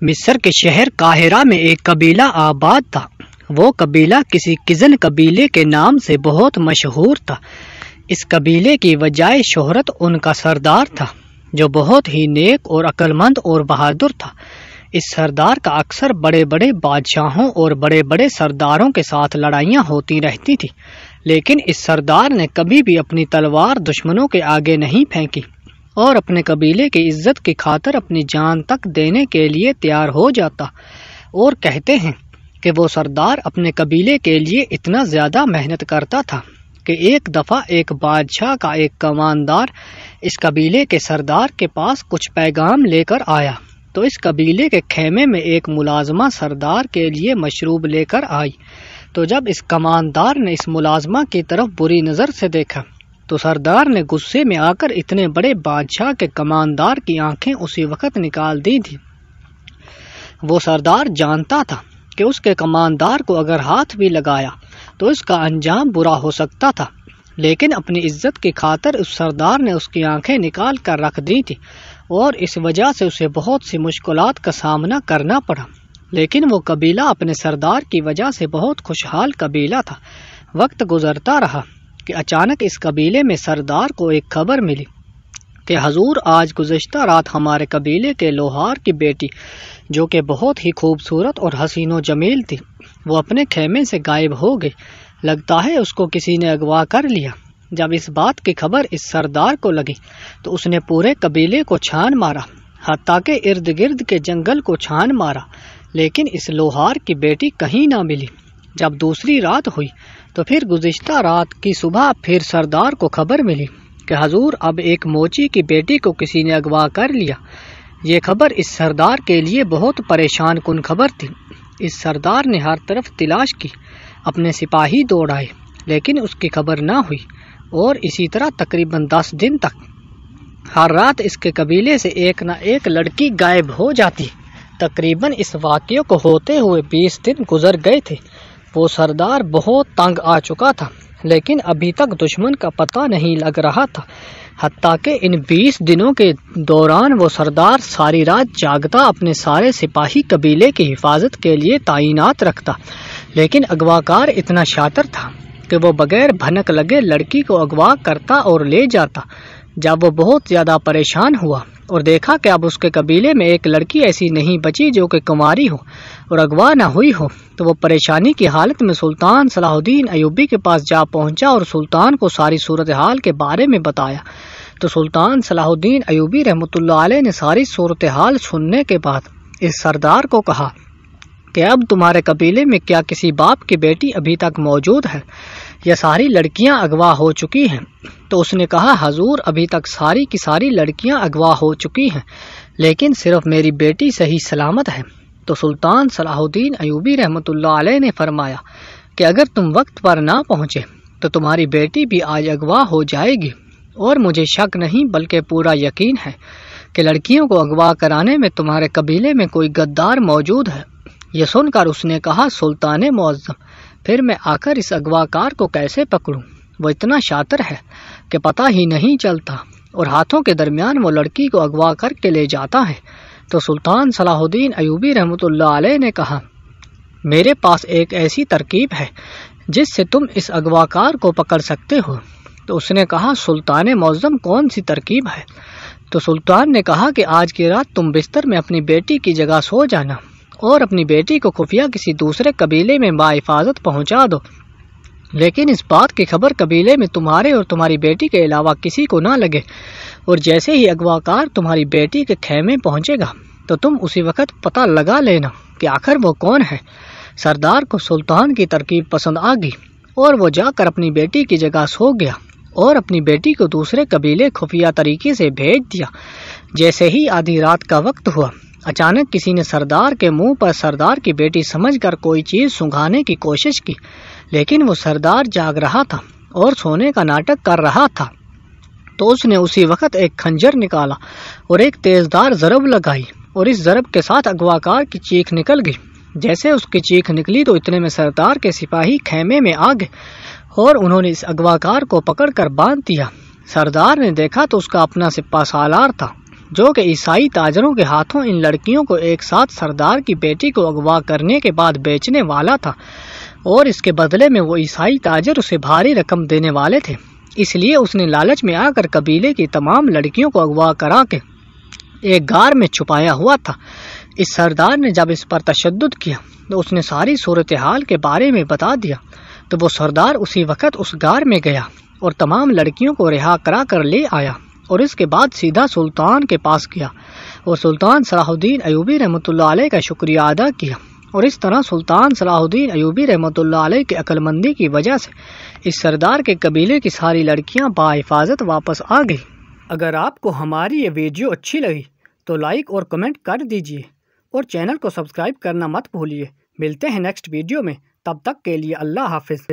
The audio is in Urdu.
مصر کے شہر قاہرہ میں ایک قبیلہ آباد تھا۔ وہ قبیلہ کسی کزن قبیلے کے نام سے بہت مشہور تھا۔ اس قبیلے کی وجہ شہرت ان کا سردار تھا، جو بہت ہی نیک اور عقل مند اور بہادر تھا۔ اس سردار کا اکثر بڑے بڑے بادشاہوں اور بڑے بڑے سرداروں کے ساتھ لڑائیاں ہوتی رہتی تھی، لیکن اس سردار نے کبھی بھی اپنی تلوار دشمنوں کے آگے نہیں پھینکی اور اپنے قبیلے کی عزت کی خاطر اپنی جان تک دینے کے لیے تیار ہو جاتا۔ اور کہتے ہیں کہ وہ سردار اپنے قبیلے کے لیے اتنا زیادہ محنت کرتا تھا کہ ایک دفعہ ایک بادشاہ کا ایک کماندار اس قبیلے کے سردار کے پاس کچھ پیغام لے کر آیا، تو اس قبیلے کے خیمے میں ایک ملازمہ سردار کے لیے مشروب لے کر آئی۔ تو جب اس کماندار نے اس ملازمہ کی طرف بری نظر سے دیکھا تو سردار نے غصے میں آ کر اتنے بڑے بادشاہ کے کماندار کی آنکھیں اسی وقت نکال دی تھی۔ وہ سردار جانتا تھا کہ اس کے کماندار کو اگر ہاتھ بھی لگایا تو اس کا انجام برا ہو سکتا تھا، لیکن اپنی عزت کی خاطر اس سردار نے اس کی آنکھیں نکال کر رکھ دی تھی، اور اس وجہ سے اسے بہت سی مشکلات کا سامنا کرنا پڑا۔ لیکن وہ قبیلہ اپنے سردار کی وجہ سے بہت خوشحال قبیلہ تھا۔ وقت گزرتا رہا کہ اچانک اس قبیلے میں سردار کو ایک خبر ملی کہ حضور آج گزشتہ رات ہمارے قبیلے کے لوہار کی بیٹی، جو کہ بہت ہی خوبصورت اور حسین و جمیل تھی، وہ اپنے خیمے سے غائب ہو گئی۔ لگتا ہے اس کو کسی نے اغوا کر لیا۔ جب اس بات کی خبر اس سردار کو لگی تو اس نے پورے قبیلے کو چھان مارا، حتیٰ کہ ارد گرد کے جنگل کو چھان مارا، لیکن اس لوہار کی بیٹی کہیں نہ ملی۔ جب دوسری رات ہوئی تو پھر گزشتہ رات کی صبح پھر سردار کو خبر ملی کہ حضور اب ایک موچی کی بیٹی کو کسی نے اغوا کر لیا۔ یہ خبر اس سردار کے لیے بہت پریشان کن خبر تھی۔ اس سردار نے ہر طرف تلاش کی، اپنے سپاہی دوڑائے، لیکن اس کی خبر نہ ہوئی، اور اسی طرح تقریباً 10 دن تک ہر رات اس کے قبیلے سے ایک نہ ایک لڑکی غائب ہو جاتی۔ تقریباً اس واقعے کو ہوتے ہوئے 20 دن گزر گئے تھے۔ وہ سردار بہت تنگ آ چکا تھا، لیکن ابھی تک دشمن کا پتہ نہیں لگ رہا تھا، حتیٰ کہ ان 20 دنوں کے دوران وہ سردار ساری رات جاگتا، اپنے سارے سپاہی قبیلے کی حفاظت کے لیے تعینات رکھتا، لیکن اغواکار اتنا شاطر تھا کہ وہ بغیر بھنک لگے لڑکی کو اغوا کرتا اور لے جاتا۔ جب وہ بہت زیادہ پریشان ہوا اور دیکھا کہ اب اس کے قبیلے میں ایک لڑکی ایسی نہیں بچی جو کہ کنواری ہو اور اغوا نہ ہوئی ہو، تو وہ پریشانی کی حالت میں سلطان صلاح الدین ایوبی کے پاس جا پہنچا اور سلطان کو ساری صورتحال کے بارے میں بتایا۔ تو سلطان صلاح الدین ایوبی رحمۃ اللہ علیہ نے ساری صورتحال سننے کے بعد اس سردار کو کہا کہ اب تمہارے قبیلے میں کیا کسی باپ کی بیٹی ابھی تک موجود ہے، یا ساری لڑکیاں اغوا ہو چکی ہیں؟ تو اس نے کہا حضور ابھی تک ساری کی ساری لڑکیاں اغوا ہو چکی ہیں، لیکن صرف میری بیٹی صحیح سلامت ہے۔ تو سلطان صلاح الدین ایوبی رحمۃ اللہ علیہ نے فرمایا کہ اگر تم وقت پر نہ پہنچے تو تمہاری بیٹی بھی آج اغوا ہو جائے گی، اور مجھے شک نہیں بلکہ پورا یقین ہے کہ لڑکیوں کو اغوا کرانے میں تمہارے قبیلے میں کوئی غدار موجود ہے۔ یہ سن کر اس نے کہا سلطان معظم، پھر میں آ کر اس اغوا کار کو کیسے پکڑوں؟ وہ اتنا شاطر ہے کہ پتہ ہی نہیں چلتا، اور ہاتھوں کے درمیان وہ لڑکی کو اغوا کر کے لے جاتا ہے۔ تو سلطان صلاح الدین ایوبی رحمۃ اللہ علیہ نے کہا میرے پاس ایک ایسی ترکیب ہے جس سے تم اس اغوا کار کو پکڑ سکتے ہو۔ تو اس نے کہا سلطان معظم کون سی ترکیب ہے؟ تو سلطان نے کہا کہ آج کی رات تم بستر میں اپنی بیٹی کی جگہ سو جانا، اور اپنی بیٹی کو خفیہ کسی دوسرے قبیلے میں باحفاظت پہنچا دو، لیکن اس بات کی خبر قبیلے میں تمہارے اور تمہاری بیٹی کے علاوہ کسی کو نہ لگے، اور جیسے ہی اغوا کار تمہاری بیٹی کے خیمے پہنچے گا تو تم اسی وقت پتہ لگا لینا کہ آخر وہ کون ہے۔ سردار کو سلطان کی ترکیب پسند آ گئی، اور وہ جا کر اپنی بیٹی کی جگہ سو گیا اور اپنی بیٹی کو دوسرے قبیلے خفیہ طریقے سے بھیج دیا۔ جیسے ہی آدھی رات کا وقت ہوا، اچانک کسی نے سردار کے منہ پر سردار کی بیٹی سمجھ کر کوئی چیز سنگھانے کی کوشش کی، لیکن وہ سردار جاگ رہا تھا اور سونے کا ناٹک کر رہا تھا۔ تو اس نے اسی وقت ایک خنجر نکالا اور ایک تیزدار ضرب لگائی، اور اس ضرب کے ساتھ اغوا کار کی چیخ نکل گئی۔ جیسے اس کی چیخ نکلی تو اتنے میں سردار کے سپاہی خیمے میں آ گئے، اور انہوں نے اس اغوا کار کو پکڑ کر باندھ دیا۔ سردار نے دیکھا تو اس کا اپنا سپہ سالار تھا، جو کہ عیسائی تاجروں کے ہاتھوں ان لڑکیوں کو ایک ساتھ سردار کی بیٹی کو اغوا کرنے کے بعد بیچنے والا تھا، اور اس کے بدلے میں وہ عیسائی تاجر اسے بھاری رقم دینے والے تھے۔ اس لیے اس نے لالچ میں آ کر قبیلے کی تمام لڑکیوں کو اغوا کرا کے ایک غار میں چھپایا ہوا تھا۔ اس سردار نے جب اس پر تشدد کیا تو اس نے ساری صورتحال کے بارے میں بتا دیا، تو وہ سردار اسی وقت اس غار میں گیا اور تمام لڑکیوں کو رہا کرا کر لے آیا، اور اس کے بعد سیدھا سلطان کے پاس گیا اور سلطان صلاح الدین ایوبی رحمۃ اللہ علیہ کا شکریہ ادا کیا، اور اس طرح سلطان صلاح الدین ایوبی رحمۃ اللہ علیہ کی عقل مندی کی وجہ سے اس سردار کے قبیلے کی ساری لڑکیاں باحفاظت واپس آ گئی۔ اگر آپ کو ہماری یہ ویڈیو اچھی لگی تو لائک اور کمنٹ کر دیجیے، اور چینل کو سبسکرائب کرنا مت بھولیے۔ ملتے ہیں نیکسٹ ویڈیو میں، تب تک کے لیے اللہ حافظ۔